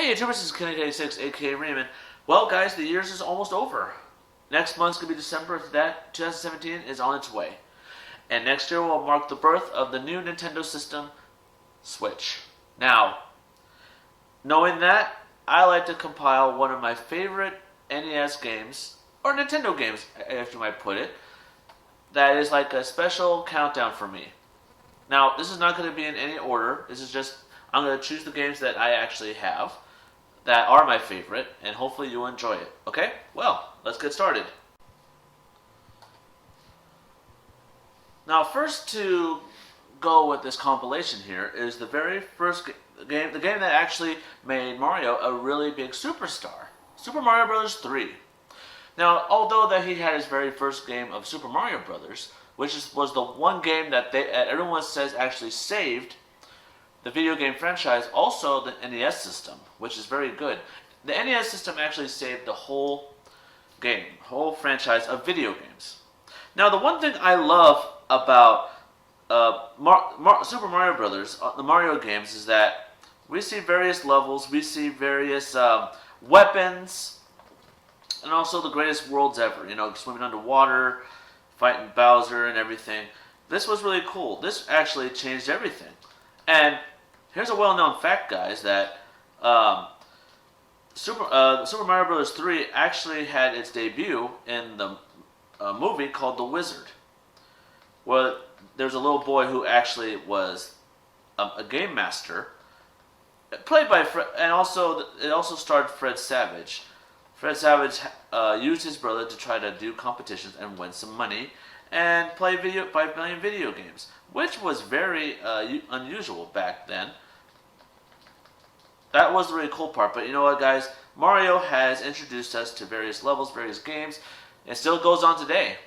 Hey YouTubers, this is Kenny86 aka Raymond. Well guys, the year's is almost over. Next month's gonna be December, that 2017 is on its way. And next year will mark the birth of the new Nintendo system, Switch. Now, knowing that, I like to compile one of my favorite NES games, or Nintendo games, if you might put it, that is like a special countdown for me. Now, this is not going to be in any order. This is just, I'm going to choose the games that I actually have that are my favorite, and hopefully you'll enjoy it. Okay? Well, let's get started. Now, first to go with this compilation here is the very first game, the game that actually made Mario a really big superstar. Super Mario Bros. 3. Now, although that he had his very first game of Super Mario Bros., was the one game that everyone says actually saved the video game franchise, also the NES system, which is very good. The NES system actually saved the whole game, whole franchise of video games. Now, the one thing I love about Super Mario Brothers, the Mario games, is that we see various levels, we see various weapons, and also the greatest worlds ever. You know, swimming underwater, fighting Bowser and everything. This was really cool. This actually changed everything. And here's a well-known fact, guys, that Super Mario Bros. 3 actually had its debut in the movie called The Wizard, where there's a little boy who actually was a game master, played by Fred, and it also starred Fred Savage. Fred Savage used his brother to try to do competitions and win some money and play playing video games, which was very unusual back then. That was the really cool part. But you know what, guys? Mario has introduced us to various levels, various games. It still goes on today.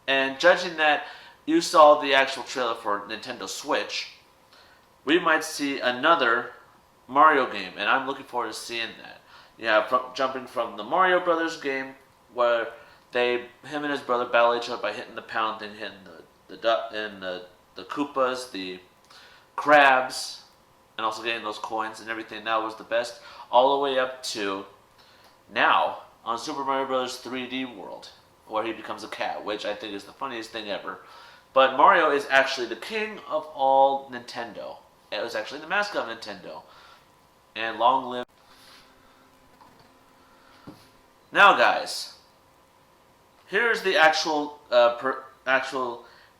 And judging that you saw the actual trailer for Nintendo Switch, we might see another Mario game, and I'm looking forward to seeing that. Yeah, jumping from the Mario Brothers game, where him and his brother battle each other by hitting the pound and hitting the Koopas, the crabs, and also getting those coins and everything. That was the best, all the way up to now on Super Mario Bros. 3D World, where he becomes a cat, which I think is the funniest thing ever. But Mario is actually the king of all Nintendo. It was actually the mascot of Nintendo. And long live. Now, guys, here's the actual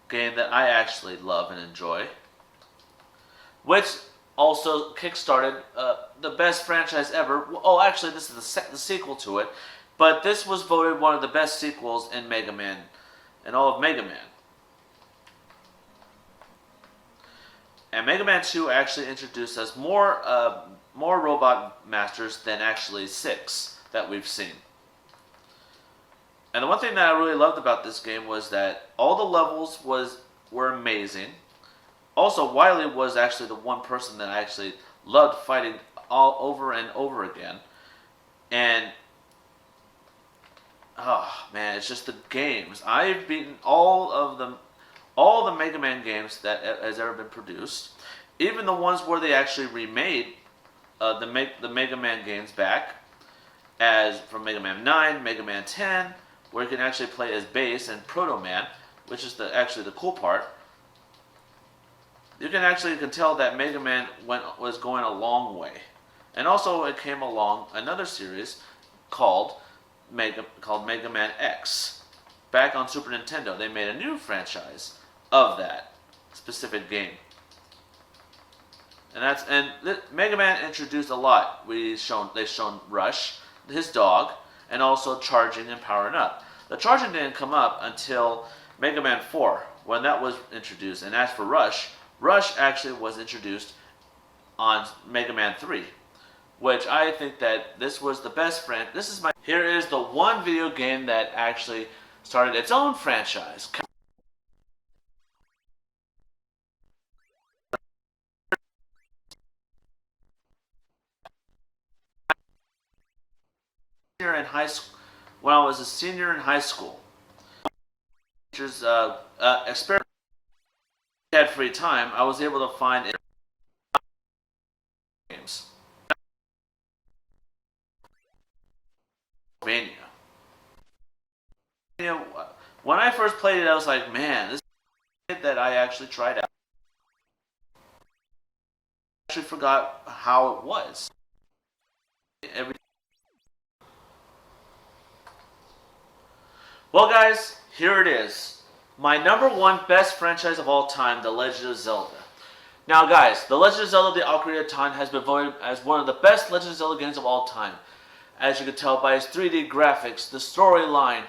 game that I actually love and enjoy, which also kickstarted the best franchise ever. Oh, actually, this is the sequel to it, but this was voted one of the best sequels in Mega Man, in all of Mega Man. And Mega Man 2 actually introduced us more robot masters than actually 6 that we've seen. And the one thing that I really loved about this game was that all the levels were amazing. Also, Wily was actually the one person that I actually loved fighting all over and over again. And oh man, it's just the games. I've beaten all the Mega Man games that has ever been produced, even the ones where they actually remade the Mega Man games back, as from Mega Man 9, Mega Man 10, where you can actually play as Bass and Proto Man, which is actually the cool part. You can tell that Mega Man was going a long way. And also it came along another series called Mega Man X. Back on Super Nintendo, they made a new franchise of that specific game. And Mega Man introduced a lot. They've shown Rush, his dog, and also charging and powering up. The charging didn't come up until Mega Man 4, when that was introduced. And as for Rush actually was introduced on Mega Man 3, which I think that this was the best Here is the one video game that actually started its own franchise. In high school, when I was a senior in high school, teachers experiment. Had free time, I was able to find games. Mania. When I first played it, I was like, man, this is that I actually tried out. I actually forgot how it was. Well, guys, here it is. My #1 best franchise of all time, The Legend of Zelda. Now, guys, The Legend of Zelda: The Ocarina of Time has been voted as one of the best Legend of Zelda games of all time. As you can tell by its 3D graphics, the storyline,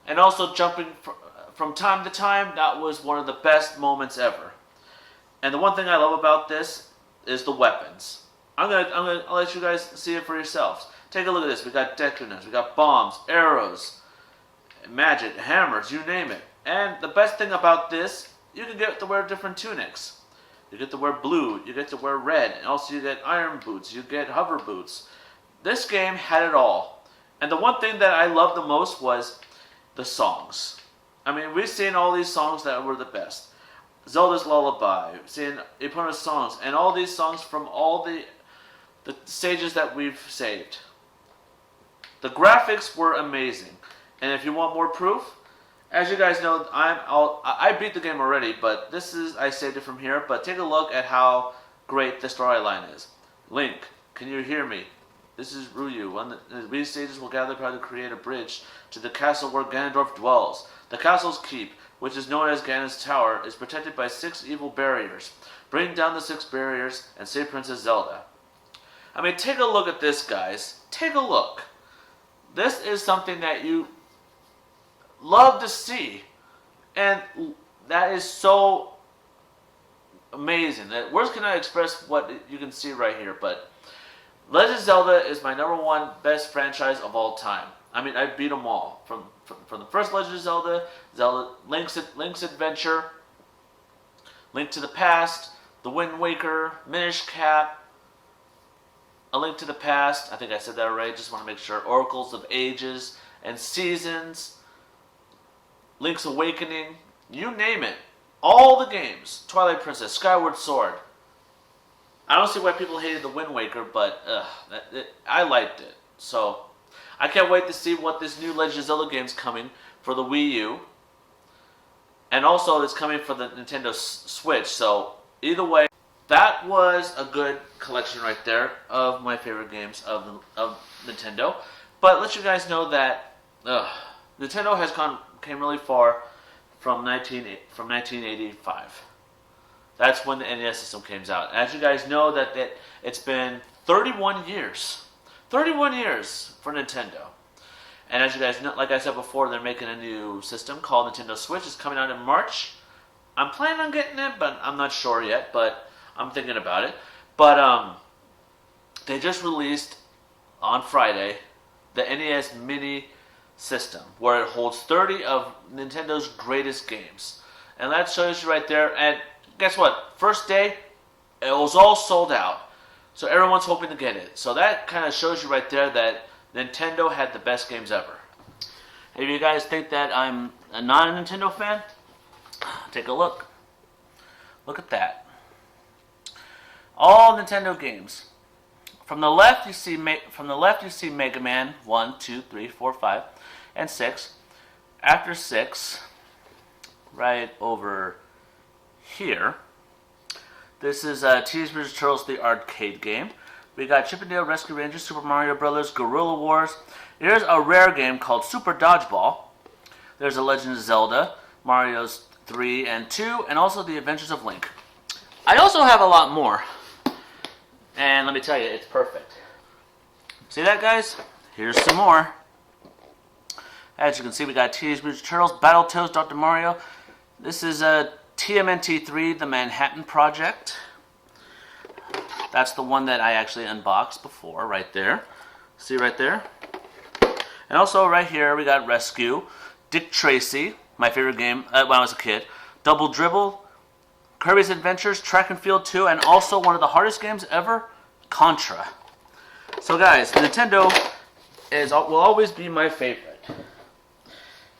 and also jumping from time to time, that was one of the best moments ever. And the one thing I love about this is the weapons. I'll let you guys see it for yourselves. Take a look at this. We got declinums, we got bombs, arrows, magic, hammers, you name it. And the best thing about this, you can get to wear different tunics. You get to wear blue, you get to wear red, and also you get iron boots, you get hover boots. This game had it all. And the one thing that I loved the most was the songs. I mean, we've seen all these songs that were the best. Zelda's Lullaby, we've seen Epona's songs, and all these songs from all the stages that we've saved. The graphics were amazing. And if you want more proof, as you guys know, I beat the game already, but this is, I saved it from here, but take a look at how great the storyline is. Link, can you hear me? This is Ryu. These stages will gather power to create a bridge to the castle where Ganondorf dwells. The castle's keep, which is known as Ganon's Tower, is protected by 6 evil barriers. Bring down the 6 barriers and save Princess Zelda. I mean, take a look at this, guys. Take a look. This is something that you love to see, and that is so amazing. That words cannot express what you can see right here. But Legend of Zelda is my #1 best franchise of all time. I mean, I beat them all from the first Legend of Zelda, Link's Adventure, Link to the Past, The Wind Waker, Minish Cap, A Link to the Past. I think I said that already. Just want to make sure. Oracles of Ages and Seasons. Link's Awakening, you name it. All the games. Twilight Princess, Skyward Sword. I don't see why people hated The Wind Waker, but I liked it. So, I can't wait to see what this new Legend of Zelda game is coming for the Wii U. And also, it's coming for the Nintendo Switch. So, either way, that was a good collection right there of my favorite games of Nintendo. But let you guys know that Nintendo came really far from 1985. That's when the NES system came out. As you guys know, that it's been 31 years. 31 years for Nintendo. And as you guys know, like I said before, they're making a new system called Nintendo Switch. It's coming out in March. I'm planning on getting it, but I'm not sure yet. But I'm thinking about it. But they just released on Friday the NES Mini system, where it holds 30 of Nintendo's greatest games. And that shows you right there. And guess what? First day, it was all sold out. So everyone's hoping to get it. So that kind of shows you right there that Nintendo had the best games ever. If you guys think that I'm not a Nintendo fan, take a look. Look at that. All Nintendo games. From the left you see Mega Man 1, 2, 3, 4, 5, and 6. After 6, right over here, this is Teenage Mutant Ninja Turtles, the arcade game. We got Chip 'n Dale Rescue Rangers, Super Mario Brothers, Guerrilla Wars. Here's a rare game called Super Dodgeball. There's a Legend of Zelda, Mario's 3 and 2, and also The Adventures of Link. I also have a lot more. And let me tell you, it's perfect. See that, guys? Here's some more. As you can see, we got Teenage Mutant Ninja Turtles, Battletoads, Dr. Mario. This is a TMNT3, The Manhattan Project. That's the one that I actually unboxed before, right there. See right there? And also right here, we got Rescue, Dick Tracy, my favorite game when I was a kid, Double Dribble, Kirby's Adventures, Track and Field 2, and also one of the hardest games ever, Contra. So guys, Nintendo will always be my favorite.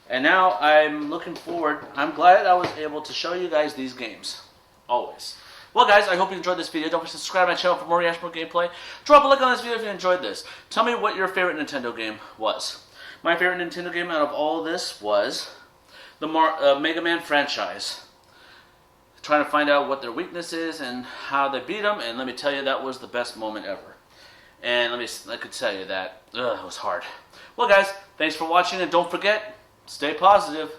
And now I'm looking forward. I'm glad I was able to show you guys these games. Always. Well, guys, I hope you enjoyed this video. Don't forget to subscribe to my channel for more Yashmore gameplay. Drop a like on this video if you enjoyed this. Tell me what your favorite Nintendo game was. My favorite Nintendo game out of all of this was the Mega Man franchise. Trying to find out what their weakness is and how they beat them, and let me tell you, that was the best moment ever. And I could tell you that it was hard. Well, guys, thanks for watching, and don't forget, stay positive.